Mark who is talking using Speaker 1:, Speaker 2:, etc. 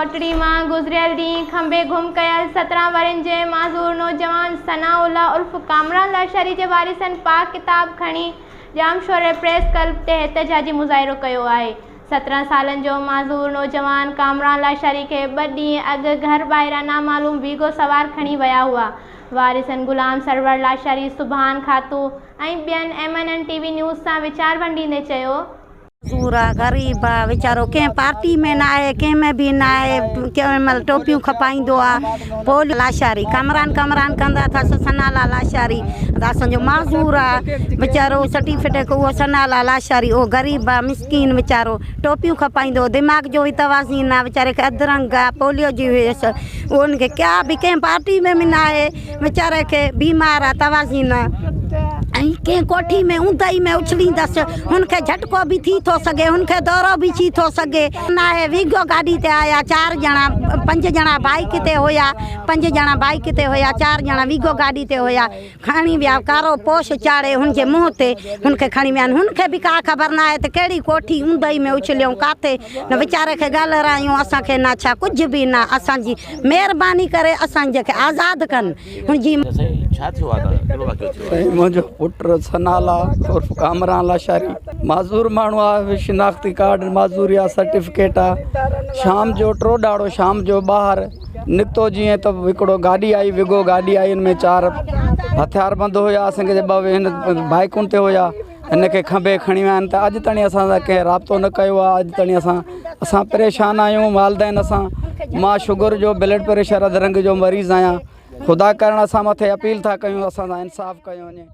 Speaker 1: कोटड़ी में गुजरियल डी खंबे गुम कयल 17 वरन के माज़ूर नौजवान सनाउल्लाह उर्फ कामरान लाशारी के वारिसन पाक किताब खणी जामशोर प्रेस क्लब ते एहतजाजी मुज़ाहिरो किया है। 17 सालन जो माज़ूर नौजवान कामरान लाशारी के 2 ॾींहं अग घर ॿाहिरां नामालूम वीगो सवार खणी विया हुआ। वारिसन गुलाम सरवर लाशारी, सुभान खातू ऐं ॿियनि MNN TV न्यूज़ सां वीचार वंडींदे चयो,
Speaker 2: पूरा गरीब आहे वीचारो, कंहिं पार्टी में ना आहे, कंहिं में भी ना आहे, कंहिं महिल टोपियूं खपाईंदो आहे। पोइ लाशारी कामरान कंदा था सनाला लाशारी असांजो माज़ूर आहे वीचारो, सर्टिफिकेट उहो सनाला लाशारी उहो गरीब आहे मिसकीन वीचारो, टोपियूं खपाईंदो, दिमाग़ जो बि तवाज़ीन आहे वीचारे खे, अधरंग आहे, पोलियो जी हुयसि, उनखे क्या बि कंहिं पार्टी में बि ना आहे वीचारे खे, बीमार आहे तवाज़ीन आहे। ऐं कंहिं कोठी में ऊंदाई में उछलींदसि हुनखे झटको भी थी थो सघे, हुनखे दौरो भी थी थो सघे। ना आहे वीगो गाड़ी ते आया 4 ॼणा, 5 ॼणा बाइक ते हुया, 5 ॼणा बाइक ते हुया, 4 ॼणा वीगो गाड़ी ते हुया, खणी विया कारो पोश चाड़े हुनजे मुंह ते, हुनखे खणी विया। हुनखे भी का ख़बर ना आहे त कहिड़ी कोठी ऊंदाई में उछलियूं, काथे न वीचारे खे ॻाल्हायूं, असांखे ना छा कुझु भी ना, असांजी महिरबानी करे असांजे खे आज़ादु कनि। हुनजी
Speaker 3: मुझो पुट सनाला उर्फ कामरान लाशारी माज़ूर माण्हू आहे, शिनाख्ती कार्ड माज़ूरी आहे, सर्टिफिकेट आहे। शाम जो 3 ॾाड़ो शाम जो ॿाहिरि निकितो, जीअं त हिकिड़ो गाॾी आई, विगो गाॾी आई, इनमें 4 हथियारबंद हुया, असांखे हिन बाइकुनि ते हुया, हिनखे खंबे खणी विया आहिनि। त अॼु ताईं असां सां कंहिं राब्तो न कयो आहे, अॼु ताईं असां परेशान आहियूं। वालदेन मां शुगर जो, ब्लड प्रेशर, अधरंग जो मरीज़ आहियां। ख़ुदा करण असां मथे अपील था कयूं, असां सां इंसाफ़ कयो वञे।